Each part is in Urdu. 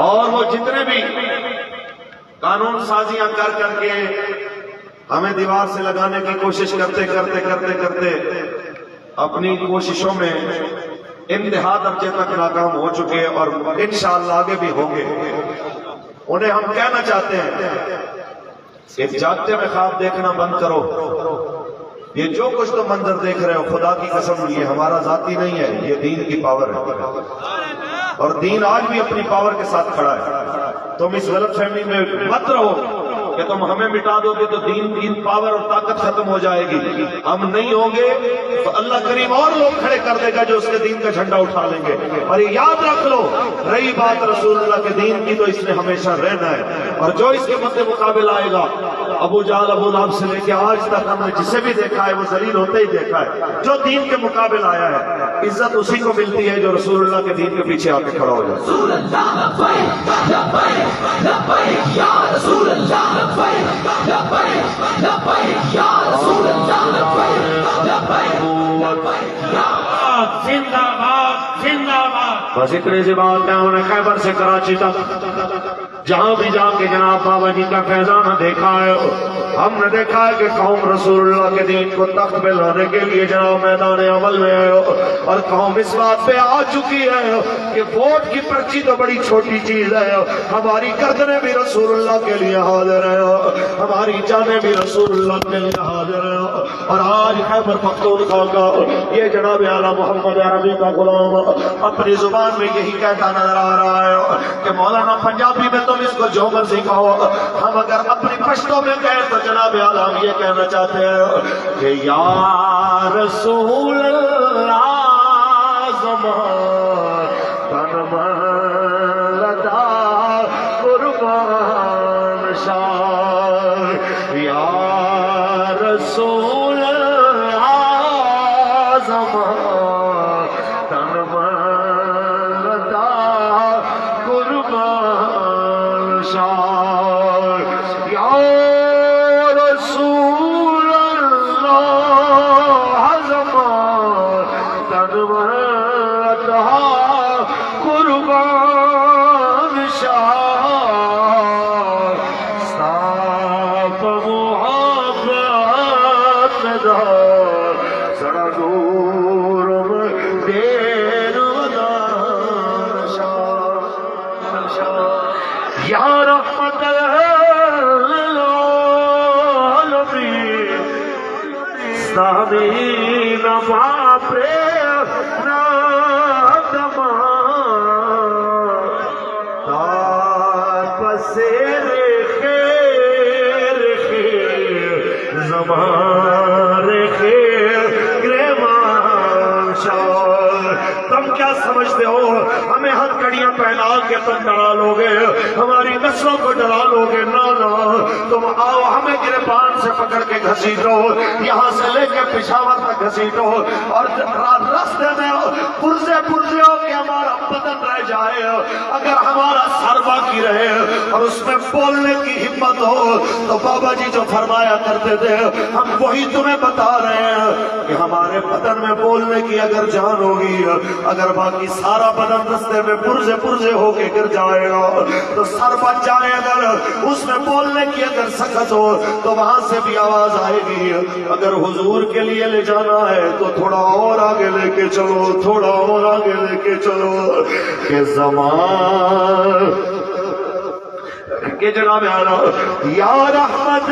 اور وہ جتنے بھی قانون سازیاں کر کر کے ہمیں دیوار سے لگانے کی کوشش کرتے کرتے کرتے کرتے اپنی کوششوں میں انتہا درجے تک ناکام ہو چکے اور انشاءاللہ آگے بھی ہوں گے، انہیں ہم کہنا چاہتے ہیں کہ جاگتے میں خواب دیکھنا بند کرو. یہ جو کچھ تو منظر دیکھ رہے ہو خدا کی قسم یہ ہمارا ذاتی نہیں ہے، یہ دین کی پاور ہے، اور دین آج بھی اپنی پاور کے ساتھ کھڑا ہے. تم اس غلط فہمی میں مت رہو کہ تم ہمیں مٹا دو گے تو دین کی پاور اور طاقت ختم ہو جائے گی. ہم نہیں ہوں گے تو اللہ کریم اور لوگ کھڑے کر دے گا جو اس کے دین کا جھنڈا اٹھا لیں گے. اور یہ یاد رکھ لو، رہی بات رسول اللہ کے دین کی تو اس نے ہمیشہ رہنا ہے، اور جو اس کے مد مقابل آئے گا، ابو جہل ابو لہب سے لے کے آج تک ہم نے جسے بھی دیکھا ہے وہ ذلیل ہوتے ہی دیکھا ہے. جو دین کے مقابل آیا ہے عزت اسی کو ملتی ہے جو رسول اللہ کے دین کے پیچھے آ کے کھڑا ہو جائے. رسول اللہ لبیک لبیک لبیک یا رسول اللہ لبیک لبیک لبیک یا رسول اللہ لبیک لبیک لبیک یا زندہ باد زندہ باد. بس اتنی سی بات ہے، انہیں خیبر سے کراچی تک جہاں بھی جا کے جناب بابا جی کا فیضانہ دیکھا ہے، ہم نے دیکھا ہے کہ قوم رسول اللہ کے دین کو تخت پہ لانے کے لیے جناب میدان عمل میں ہے، اور قوم اس بات پہ آ چکی ہے کہ ووٹ کی پرچی تو بڑی چھوٹی چیز ہے، ہماری گردنیں بھی رسول اللہ کے لیے حاضر ہیں، ہماری جانیں بھی رسول اللہ کے لیے حاضر ہیں. اور آج خیبر پختونخوا کا یہ جناب اعلیٰ محمد عربی کا غلام اپنی زبان میں یہی کہتا نظر آ رہا ہے کہ مولانا پنجابی میں تم اس کو جو مرضی کہو، ہم اگر اپنی پشتوں میں کہیں تو جناب اعلیٰ ہم یہ کہنا چاہتے ہیں کہ یا رسول اللہ زمان تن من لدا قربان شاہ، یا رسول اللہ زمان تن من لدا قربان شاہ، یا رسول اللہ زمان تن من لدا قربان شاہ، صاف محبت دار سڑا دور میں دیر ودان شاہ، یا رحمت سامین باپرے نادما تاپسیر خیر خیر زمان خیر گریمان شاہ. تم کیا سمجھتے ہو ہمیں ہتھ کڑیاں پہنا کے تم ڈرا لو گے، ہماری نسلوں کو ڈرا لو گے؟ نہ تم آؤ ہمیں گربان سے پکڑ کے گھسیٹو، یہاں سے لے کے پشاور تک گھسیٹو، اور راستے میں پرزے پرزے ہو کے ہمارا بدن رہ جائے، اگر ہمارا سر باقی رہے اور اس میں بولنے کی ہمت ہو تو بابا جی جو فرمایا کرتے تھے ہم وہی تمہیں بتا رہے ہیں کہ ہمارے بدن میں بولنے کی اگر جان ہوگی، اگر باقی سارا بدن رستے میں پرزے پرزے ہو کے گر جائے گا تو سر بچ جائے، اگر اس میں بولنے کی اگر سکت ہو تو وہاں سے بھی آواز آئے گی. اگر حضور کے لیے لے جانا ہے تو تھوڑا اور آگے لے کے چلو، تھوڑا اور آگے لے کے چلو کہ زمان کہ جناب اعلیٰ یا رحمت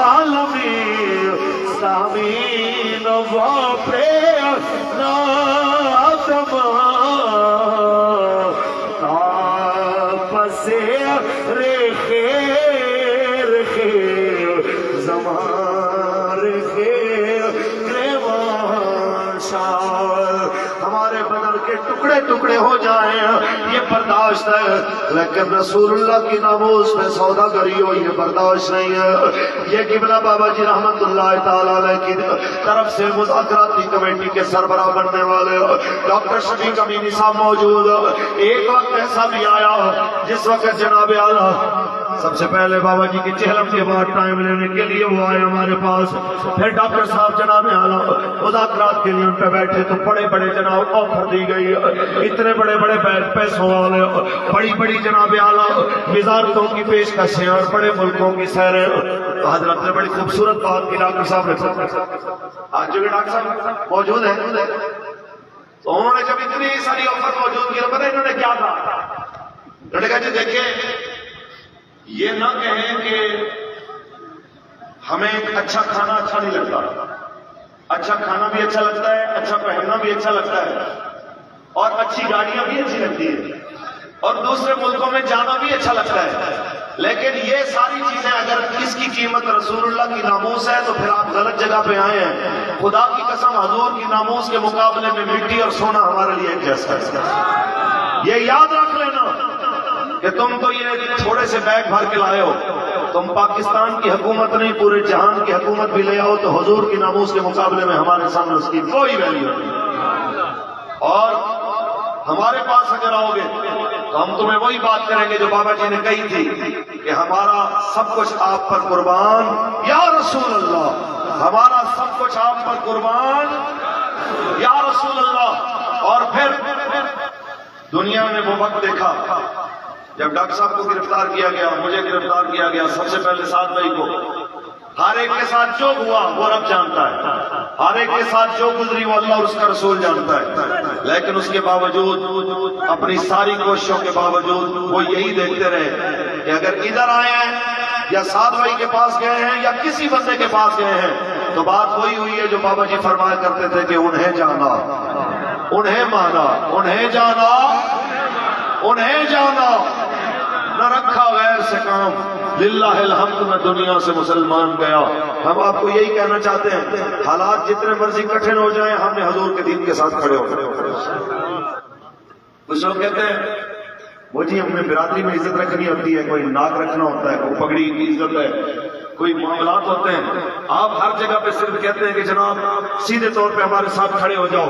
عالمین سامین واپرے نادما تاپسے رے خیر خیر زمان خیر گریوان شاہ. ہمارے بدن کے ٹکڑے ٹکڑے ہو جائیں یہ برداشت ہے، لیکن رسول اللہ کی ناموس میں سودا گری ہو یہ برداشت نہیں ہے. یہ قبلہ بابا جی رحمت اللہ تعالیٰ علیہ کی طرف سے مذاکراتی کمیٹی کے سربراہ بننے والے ڈاکٹر شفیق امینی صاحب موجود. ایک وقت ایسا بھی آیا جس وقت جناب اعلیٰ سب سے پہلے بابا جی کی چہلم کے بعد ٹائم لینے کے لیے وہ آئے ہمارے پاس. پھر ڈاکٹر صاحب جناب اعلیٰ مذاکرات کے لیے ان پہ بیٹھے تو بڑے بڑے جناب آفر دی گئی, اتنے بڑے بڑے پیسوں والے, بڑی بڑی جناب اعلیٰ وزارتوں کی پیشکشیں اور بڑے ملکوں کی سیریں. تو حضرت نے بڑی خوبصورت بات کی ڈاکٹر صاحب نے. آج جو ڈاکٹر صاحب موجود ہیں تو انہوں نے جب اتنی ساری آفر موجود کی, پتہ انہوں نے کیا کہا؟ انہوں نے کہا جی دیکھیں, یہ نہ کہیں کہ ہمیں اچھا کھانا اچھا نہیں لگتا, اچھا کھانا بھی اچھا لگتا ہے, اچھا پہننا بھی اچھا لگتا ہے, اور اچھی گاڑیاں بھی اچھی لگتی ہیں, اور دوسرے ملکوں میں جانا بھی اچھا لگتا ہے. لیکن یہ ساری چیزیں اگر اس کی قیمت رسول اللہ کی ناموس ہے تو پھر آپ غلط جگہ پہ آئے ہیں. خدا کی قسم حضور کی ناموس کے مقابلے میں مٹی اور سونا ہمارے لیے ایک جیسا ہے. یہ یاد رکھ لینا کہ تم تو یہ تھوڑے سے بیگ بھر کے لائے ہو, تم پاکستان کی حکومت نہیں پورے جہان کی حکومت بھی لے آؤ تو حضور کی ناموس کے مقابلے میں ہمارے سامنے اس کی کوئی ویلیو نہیں. اور ہمارے پاس اگر آؤ گے تو ہم تمہیں وہی بات کریں گے جو بابا جی نے کہی تھی کہ ہمارا سب کچھ آپ پر قربان یا رسول اللہ, ہمارا سب کچھ آپ پر قربان یا رسول اللہ. اور پھر دنیا نے وہ وقت دیکھا جب ڈاکٹر صاحب کو گرفتار کیا گیا, مجھے گرفتار کیا گیا, سب سے پہلے 7 مئی کو. ہر ایک کے ساتھ جو ہوا وہ رب جانتا ہے, ہر ایک کے ساتھ جو گزری وہ اللہ اور اس کا رسول جانتا ہے. لیکن اس کے باوجود, اپنی ساری کوششوں کے باوجود وہ یہی دیکھتے رہے کہ اگر ادھر آئے ہیں یا 7 مئی کے پاس گئے ہیں یا کسی بندے کے پاس گئے ہیں تو بات وہی ہوئی ہے جو بابا جی فرمایا کرتے تھے کہ انہیں جانا, انہیں مانا, انہیں جانا, انہیں جانا, نہ رکھا غیر سے کام. للہ الحمد میں دنیا سے مسلمان گیا. ہم آپ کو یہی کہنا چاہتے ہیں, حالات جتنے مرضی کٹھن ہو جائیں ہم نے حضور کے دین کے ساتھ کھڑے ہو. کچھ لوگ کہتے ہیں وہ جی ہمیں برادری میں عزت رکھنی ہوتی ہے, کوئی ناک رکھنا ہوتا ہے, کوئی پگڑی کی عزت ہے, کوئی معاملات ہوتے ہیں. آپ ہر جگہ پہ صرف کہتے ہیں کہ جناب سیدھے طور پہ ہمارے ساتھ کھڑے ہو جاؤ.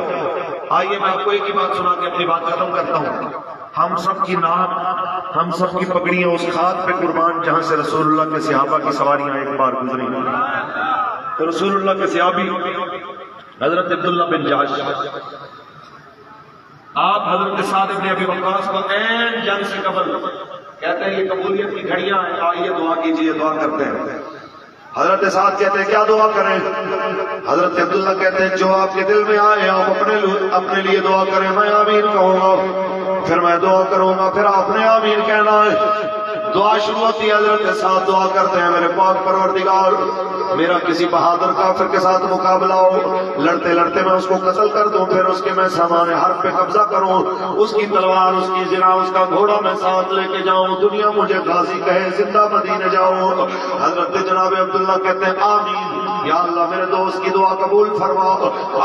آئیے میں آپ کو ایک ہی بات سنا کے اپنی بات ختم کرتا ہوں. ہم سب کی ناک, ہم سب کی پگڑیاں اس خاک پہ قربان جہاں سے رسول اللہ کے صحابہ کی سواریاں ایک بار گزری. تو رسول اللہ کے صحابی حضرت عبداللہ بن جاش, آپ حضرت سعد بن ابی وقاص کو عین جنگ سے قبل کہتے ہیں یہ قبولیت کی گھڑیاں ہیں, آئیے دعا کیجیے, دعا کرتے ہیں. حضرت سعد کہتے ہیں کیا دعا کریں؟ حضرت عبداللہ کہتے ہیں جو آپ کے دل میں آئے آپ اپنے لیے دعا کریں, میں آمین کہوں گا, پھر میں دعا کروں گا, پھر آپ نے آمین کہنا ہے. دعا شروع ہوتی ہے, حضرت سعد دعا کرتے ہیں میرے پاک پروردگار میرا کسی بہادر کافر کے ساتھ مقابلہ ہو, لڑتے لڑتے میں اس کو قتل کر دوں, پھر اس کے میں سامان حرب پہ قبضہ کروں, اس کی تلوار, اس کی زنا, اس کا گھوڑا میں ساتھ لے کے جاؤں, دنیا مجھے غازی کہے, زندہ مدینے جاؤں. حضرت جناب عبداللہ کہتے ہیں آمین, یا اللہ میرے دوست کی دعا قبول فرما.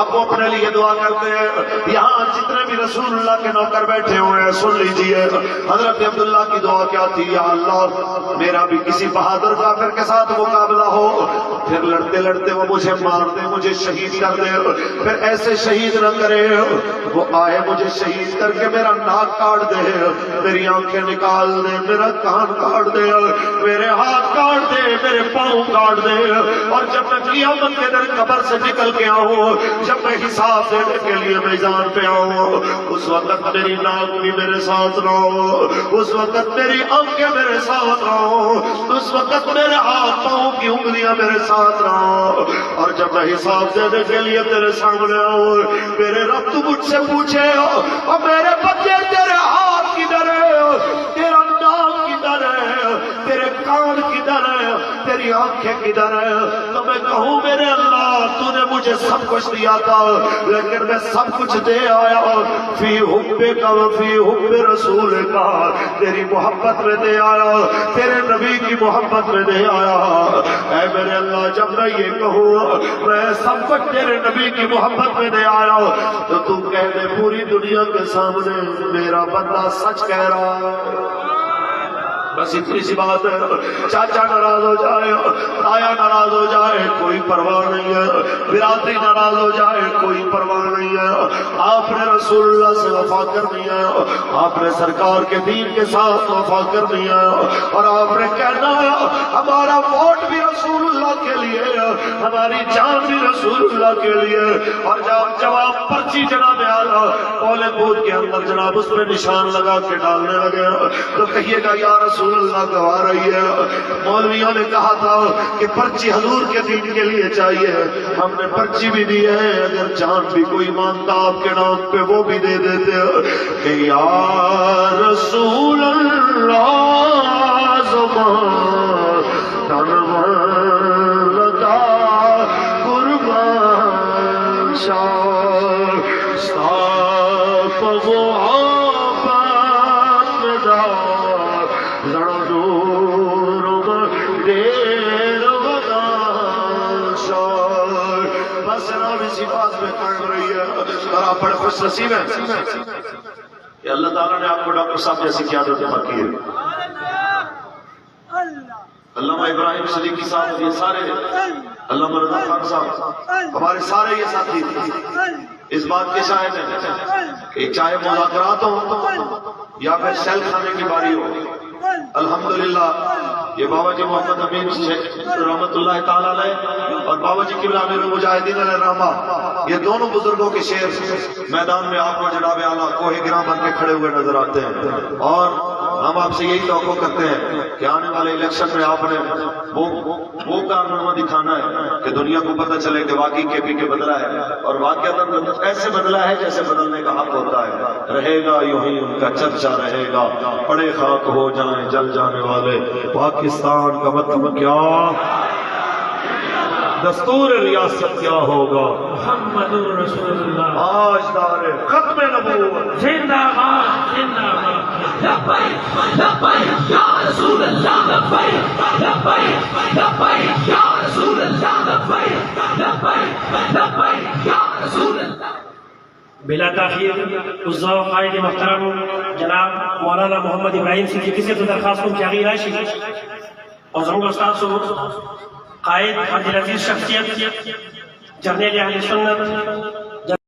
آپ اپنے لیے دعا کرتے ہیں. یہاں جتنے بھی رسول اللہ کے نوکر بیٹھے ہوئے ہیں سن لیجئے حضرت عبداللہ کی دعا کیا تھی, یا اللہ میرا بھی کسی بہادر کافر کے ساتھ مقابلہ ہو, پھر لڑتے لڑتے وہ مجھے مار دے, مجھے شہید کر دے, پھر ایسے شہید نہ کرے وہ آئے مجھے شہید کر کے میرا ناک کاٹ دے, میری آنکھیں نکال دے, میرا کان کاٹ دے, میرے ہاتھ کاٹ دے, میرے پاؤں کاٹ دے, اور جب میں قیامت کے دن قبر سے نکل کے آؤں, جب میں حساب دینے کے لیے میدان پہ آؤں, اس وقت میری ناک بھی میرے ساتھ نہ ہو, اس وقت میری آنکھیں میرے ساتھ نہ ہو, اس وقت میرے ہاتھ پاؤں کی انگلیاں میرے ساتھ نہ ہو, اور جب میں حساب دینے کے لیے تیرے سامنے آؤں میرے رب تو مجھ سے پوچھے اور میرے بچے تیرے ہاتھ کدھر ہے, تیرا ناک کدھر ہے, تیرے کان کدھر ہے, تیری آنکھیں کدھر ہے, تو میں کہوں میرے اللہ تو نے مجھے سب کچھ دیا تھا لیکن میں سب کچھ دے آیا فی حبک و فی حب رسولک, تیری محبت میں دے آیا, تیرے نبی کی محبت میں دے آیا. اے میرے اللہ جب میں یہ کہوں میں سب کچھ تیرے نبی کی محبت میں دے آیا تو تو کہہ دے پوری دنیا کے سامنے میرا بندہ سچ کہہ رہا ہے. بس اتنی سی بات ہے، چاچا ناراض ہو جائے، تایا ناراض ہو جائے، کوئی پرواہ نہیں ہے، برادری ناراض ہو جائے، کوئی پرواہ نہیں ہے۔ آپ نے رسول اللہ سے وفا کرنی ہے، آپ نے سرکار کے دین کے ساتھ وفا کرنی ہے، اور آپ نے کہنا ہے ہمارا ووٹ بھی رسول اللہ کے لیے ہے، ہماری جان بھی رسول اللہ کے لیے۔ اور جب آپ پرچی جناب اعلیٰ پولنگ بوتھ کے اندر جناب اس میں نشان لگا کے ڈالنے لگے تو کہیے گا یا رسول اللہ گوا رہی ہے۔ مولویوں نے کہا تھا کہ پرچی حضور کے دین کے لیے چاہیے، ہم نے پرچی بھی دی ہے، اگر جان بھی کوئی مانگتا آپ کے نام پہ وہ بھی دے دیتے کہ یا رسول اللہ زمان تنور لگا قربان شاہ صاف وہ آباد میں دار زڑ دور دیر ودان شاہ۔ بس جناب اسی بات میں قائم رہی ہے، اور آپ بڑے خوش نصیب ہیں کہ اللہ تعالیٰ نے آپ کو ڈاکٹر صاحب جیسی قیادت عطا کی ہے۔ علامہ ابراہیم صدیقی صاحب، یہ سارے علامہ رضا خان صاحب، ہمارے سارے یہ ساتھی اس بات کے شاہد ہیں کہ چاہے مذاکرات ہوں یا پھر سیل کھانے کی باری ہو، الحمدللہ یہ بابا جی محمد امین رحمت اللہ تعالیٰ علیہ اور بابا جی قبلہ امیر المجاہدین علیہ الرحمہ، یہ دونوں بزرگوں کے شعر میدان میں آپ کو جناب اعلیٰ کوہ گراں بن کے کھڑے ہوئے نظر آتے ہیں۔ اور ہم آپ سے یہی توقع کرتے ہیں کہ آنے والے الیکشن میں آپ نے وہ کارنامہ دکھانا ہے کہ دنیا کو پتہ چلے کہ واقعی کے پی کے بدلا ہے، اور واقعات ایسے بدلا ہے جیسے بدلنے کا حق ہوتا ہے۔ رہے گا یوں ہی ان کا چرچا رہے گا، پڑے خاک ہو جائیں جل جانے والے پاکستان کا مطلب کیا، دستور ریاست کیا ہوگا، محمد رسول اللہ آج دار ختم نبوت زندہ باد زندہ باد۔ لبیک لبیک یا رسول اللہ، لبیک لبیک لبیک یا رسول اللہ، لبیک لبیک لبیک یا رسول اللہ۔ بلا تاخیر عزا و قائد محترم جناب مولانا محمد ابراہیم صدیقی سے درخواست کو جاری راشی اور زمین استاد صاحب قائد عبدالعزیز شخصیت جرنیل اہل سنت